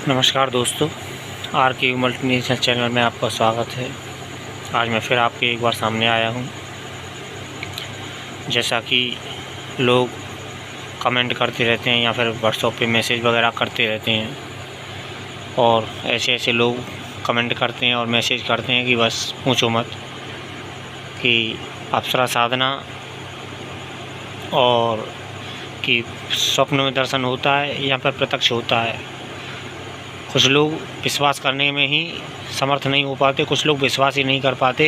नमस्कार दोस्तों, आर के मल्टीनेशनल चैनल में आपका स्वागत है। आज मैं फिर आपके एक बार सामने आया हूँ। जैसा कि लोग कमेंट करते रहते हैं या फिर व्हाट्सएप पे मैसेज वगैरह करते रहते हैं, और ऐसे ऐसे लोग कमेंट करते हैं और मैसेज करते हैं कि बस पूछो मत, कि अप्सरा साधना और कि स्वप्न में दर्शन होता है या फिर प्रत्यक्ष होता है। कुछ लोग विश्वास करने में ही समर्थ नहीं हो पाते, कुछ लोग विश्वास ही नहीं कर पाते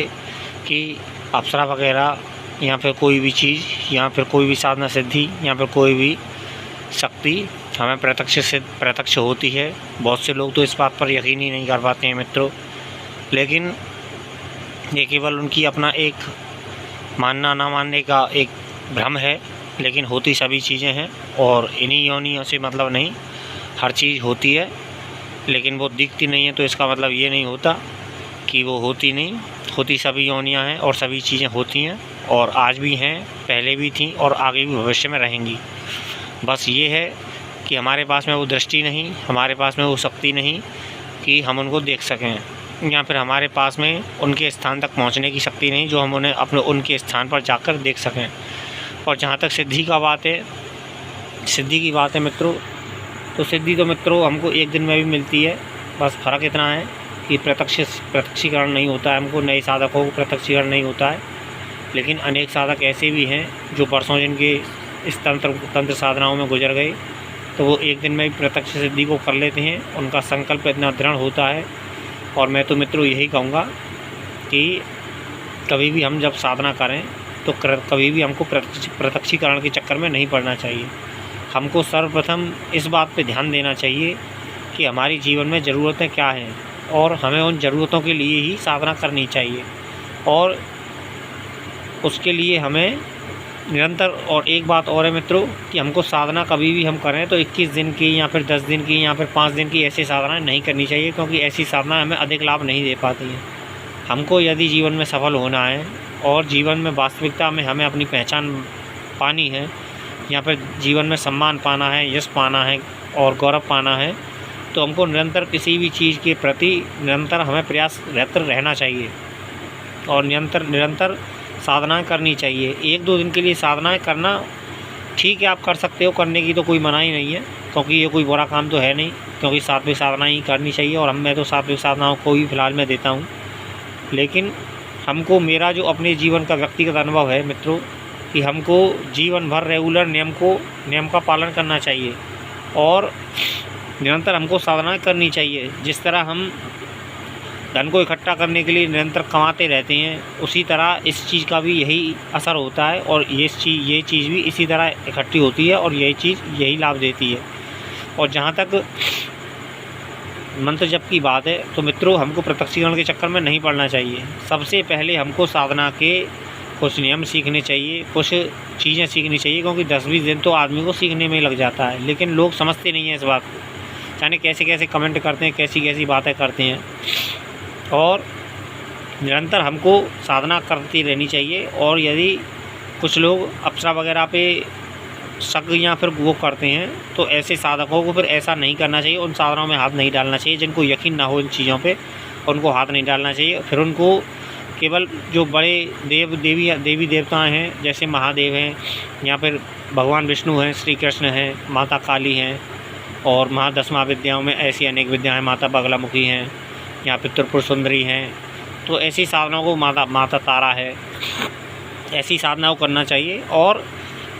कि अप्सरा वगैरह या फिर कोई भी चीज़ या फिर कोई भी साधना सिद्धि या फिर कोई भी शक्ति हमें प्रत्यक्ष होती है। बहुत से लोग तो इस बात पर यकीन ही नहीं कर पाते हैं मित्रों, लेकिन ये केवल उनकी अपना एक मानना ना मानने का एक भ्रम है। लेकिन होती सभी चीज़ें हैं, और इन्हीं योनियों से मतलब नहीं, हर चीज़ होती है, लेकिन वो दिखती नहीं है। तो इसका मतलब ये नहीं होता कि वो होती नहीं, होती सभी योनियाँ हैं और सभी चीज़ें होती हैं, और आज भी हैं, पहले भी थीं और आगे भी भविष्य में रहेंगी। बस ये है कि हमारे पास में वो दृष्टि नहीं, हमारे पास में वो शक्ति नहीं कि हम उनको देख सकें, या फिर हमारे पास में उनके स्थान तक पहुंचने की शक्ति नहीं जो हम उन्हें उनके स्थान पर जाकर देख सकें। और जहाँ तक सिद्धि की बात है मित्रों, तो सिद्धि तो मित्रों हमको एक दिन में भी मिलती है। बस फ़र्क इतना है कि प्रत्यक्षीकरण नहीं होता है, हमको नए साधकों को प्रत्यक्षीकरण नहीं होता है। लेकिन अनेक साधक ऐसे भी हैं जो परसों जिनके इस तंत्र साधनाओं में गुजर गए, तो वो एक दिन में भी प्रत्यक्ष सिद्धि को कर लेते हैं। उनका संकल्प इतना दृढ़ होता है। और मैं तो मित्रों यही कहूँगा कि कभी भी हम जब साधना करें तो कभी भी हमको प्रत्यक्षीकरण के चक्कर में नहीं पड़ना चाहिए। हमको सर्वप्रथम इस बात पे ध्यान देना चाहिए कि हमारी जीवन में ज़रूरतें क्या हैं, और हमें उन ज़रूरतों के लिए ही साधना करनी चाहिए। और उसके लिए हमें निरंतर, और एक बात और है मित्रों कि हमको साधना कभी भी हम करें तो 21 दिन की या फिर 10 दिन की या फिर 5 दिन की ऐसी साधनाएं नहीं करनी चाहिए, क्योंकि ऐसी साधना हमें अधिक लाभ नहीं दे पाती हैं। हमको यदि जीवन में सफल होना है और जीवन में वास्तविकता में हमें अपनी पहचान पानी है, या फिर जीवन में सम्मान पाना है, यश पाना है और गौरव पाना है, तो हमको निरंतर किसी भी चीज़ के प्रति निरंतर हमें प्रयासरत रहना चाहिए और निरंतर साधनाएं करनी चाहिए। 1-2 दिन के लिए साधनाएं करना ठीक है, आप कर सकते हो, करने की तो कोई मनाही नहीं है, क्योंकि ये कोई बुरा काम तो है नहीं, क्योंकि सात्विक साधनाएं ही करनी चाहिए। और मैं तो सात्विक साधनाओं को ही फ़िलहाल में देता हूँ। लेकिन हमको, मेरा जो अपने जीवन का व्यक्तिगत अनुभव है मित्रों, कि हमको जीवन भर रेगुलर नियम का पालन करना चाहिए और निरंतर हमको साधना करनी चाहिए। जिस तरह हम धन को इकट्ठा करने के लिए निरंतर कमाते रहते हैं, उसी तरह इस चीज़ का भी यही असर होता है, और ये चीज़ भी इसी तरह इकट्ठी होती है और यही चीज़ यही लाभ देती है। और जहाँ तक मंत्र जप की बात है, तो मित्रों हमको प्रत्यक्षीकरण के चक्कर में नहीं पड़ना चाहिए। सबसे पहले हमको साधना के कुछ नियम सीखने चाहिए, कुछ चीज़ें सीखनी चाहिए, क्योंकि 10-20 दिन तो आदमी को सीखने में लग जाता है। लेकिन लोग समझते नहीं हैं इस बात को, जाने कैसे कैसे कमेंट करते हैं, कैसी कैसी बातें करते हैं। और निरंतर हमको साधना करती रहनी चाहिए। और यदि कुछ लोग अप्सरा वगैरह पे शक या फिर वो करते हैं, तो ऐसे साधकों को फिर ऐसा नहीं करना चाहिए, उन साधनाओं में हाथ नहीं डालना चाहिए। जिनको यकीन ना हो इन चीज़ों पे, उनको हाथ नहीं डालना चाहिए। फिर उनको केवल जो बड़े देवी देवता हैं, जैसे महादेव हैं, या फिर भगवान विष्णु हैं, श्री कृष्ण हैं, माता काली हैं, और महादशमा विद्याओं में ऐसी अनेक विद्याएँ, माता बगलामुखी हैं, या फिर त्रिपुर सुंदरी हैं, तो ऐसी साधनाओं को, माता तारा है, ऐसी साधनाओं को करना चाहिए। और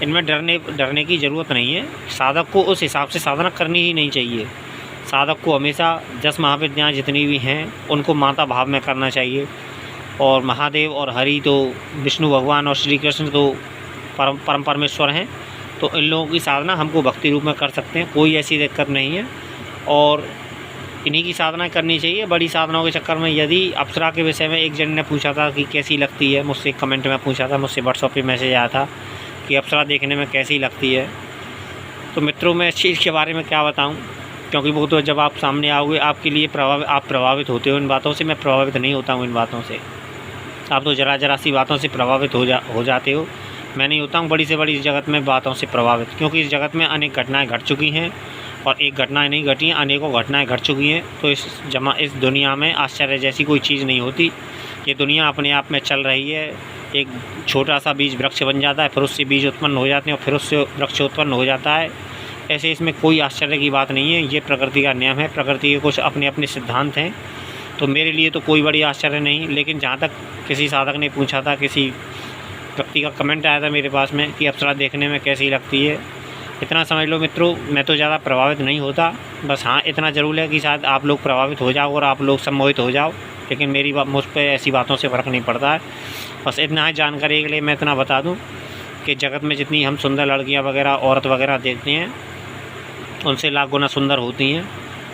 इनमें डरने की ज़रूरत नहीं है। साधक को उस हिसाब से साधना करनी ही नहीं चाहिए। साधक को हमेशा 10 महाविद्याएँ जितनी भी हैं उनको माता भाव में करना चाहिए। और महादेव और हरि तो विष्णु भगवान और श्री कृष्ण तो परम परमेश्वर हैं, तो इन लोगों की साधना हमको भक्ति रूप में कर सकते हैं, कोई ऐसी दिक्कत नहीं है। और इन्हीं की साधना करनी चाहिए। बड़ी साधनाओं के चक्कर में, यदि अप्सरा के विषय में एक जन ने पूछा था कि कैसी लगती है, मुझसे कमेंट में पूछा था, मुझसे व्हाट्सएप पे मैसेज आया था कि अप्सरा देखने में कैसी लगती है। तो मित्रों मैं इस चीज़ के बारे में क्या बताऊं, क्योंकि वो तो जब आप सामने आओगे आपके लिए आप प्रभावित होते हो इन बातों से। मैं प्रभावित नहीं होता हूँ इन बातों से, आप तो जरा सी बातों से प्रभावित हो जाते हो। मैं नहीं होता हूँ बड़ी से बड़ी जगत में बातों से प्रभावित, क्योंकि इस जगत में अनेक घटनाएं घट चुकी हैं और एक घटनाएं नहीं घटी हैं, अनेकों घटनाएं घट चुकी हैं। तो इस दुनिया में आश्चर्य जैसी कोई चीज़ नहीं होती। ये दुनिया अपने आप में चल रही है। एक छोटा सा बीज वृक्ष बन जाता है, फिर उससे बीज उत्पन्न हो जाते हैं और फिर उससे वृक्ष उत्पन्न हो जाता है। ऐसे इसमें कोई आश्चर्य की बात नहीं है। ये प्रकृति का नियम है, प्रकृति के कुछ अपने अपने सिद्धांत हैं। तो मेरे लिए तो कोई बड़ी आश्चर्य नहीं। लेकिन जहाँ तक किसी साधक ने पूछा था, किसी व्यक्ति का कमेंट आया था मेरे पास में कि अप्सरा देखने में कैसी लगती है, इतना समझ लो मित्रों, मैं तो ज़्यादा प्रभावित नहीं होता। बस हाँ, इतना ज़रूर है कि शायद आप लोग प्रभावित हो जाओ और आप लोग सम्मोहित हो जाओ, लेकिन मेरी मुझ पर ऐसी बातों से फ़र्क नहीं पड़ता है। बस इतना ही जानकारी के लिए मैं इतना बता दूं कि जगत में जितनी हम सुंदर लड़कियां वगैरह, औरत वगैरह देखते हैं, उनसे लाख गुना सुंदर होती हैं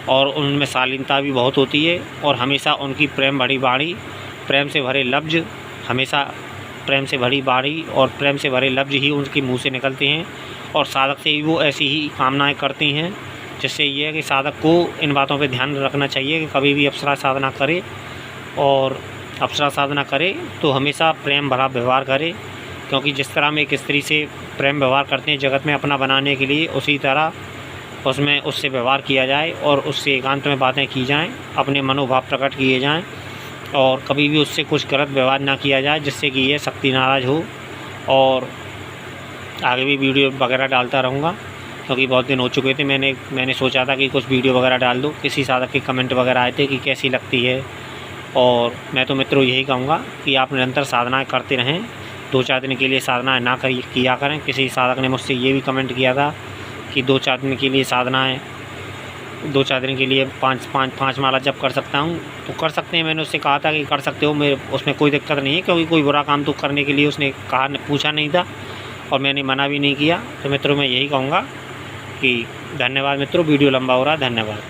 और उनमें शालीनता भी बहुत होती है। और हमेशा उनकी प्रेम भरी बाणी, प्रेम से भरे लफ्ज़, हमेशा प्रेम से भरी बाणी और प्रेम से भरे लफ्ज़ ही उनके मुँह से निकलते हैं। और साधक से भी वो ऐसी ही कामनाएँ करती हैं, जिससे ये है कि साधक को इन बातों पर ध्यान रखना चाहिए कि कभी भी अप्सरा साधना करे और अप्सरा साधना करे तो हमेशा प्रेम भरा व्यवहार करे। क्योंकि जिस तरह हम एक स्त्री से प्रेम व्यवहार करते हैं जगत में अपना बनाने के लिए, उसी तरह उससे व्यवहार किया जाए और उससे एकांत में बातें की जाएं, अपने मनोभाव प्रकट किए जाएं और कभी भी उससे कुछ गलत व्यवहार ना किया जाए, जिससे कि ये शक्ति नाराज़ हो। और आगे भी वीडियो वगैरह डालता रहूँगा, क्योंकि बहुत दिन हो चुके थे। मैंने सोचा था कि कुछ वीडियो वगैरह डाल दूँ। किसी साधक के कमेंट वगैरह आए थे कि कैसी लगती है। और मैं तो मित्रों यही कहूँगा कि आप निरंतर साधनाएं करते रहें। 2-4 दिन के लिए साधनाएं ना किया करें। किसी साधक ने मुझसे ये भी कमेंट किया था कि 2-4 दिन के लिए साधनाएं, 2-4 दिन के लिए पाँच माला जब कर सकता हूँ तो कर सकते हैं। मैंने उससे कहा था कि कर सकते हो, मेरे उसमें कोई दिक्कत नहीं है, क्योंकि कोई बुरा काम तो करने के लिए उसने पूछा नहीं था और मैंने मना भी नहीं किया। तो मित्रों मैं यही कहूँगा कि धन्यवाद मित्रों, वीडियो लंबा हो रहा है, धन्यवाद।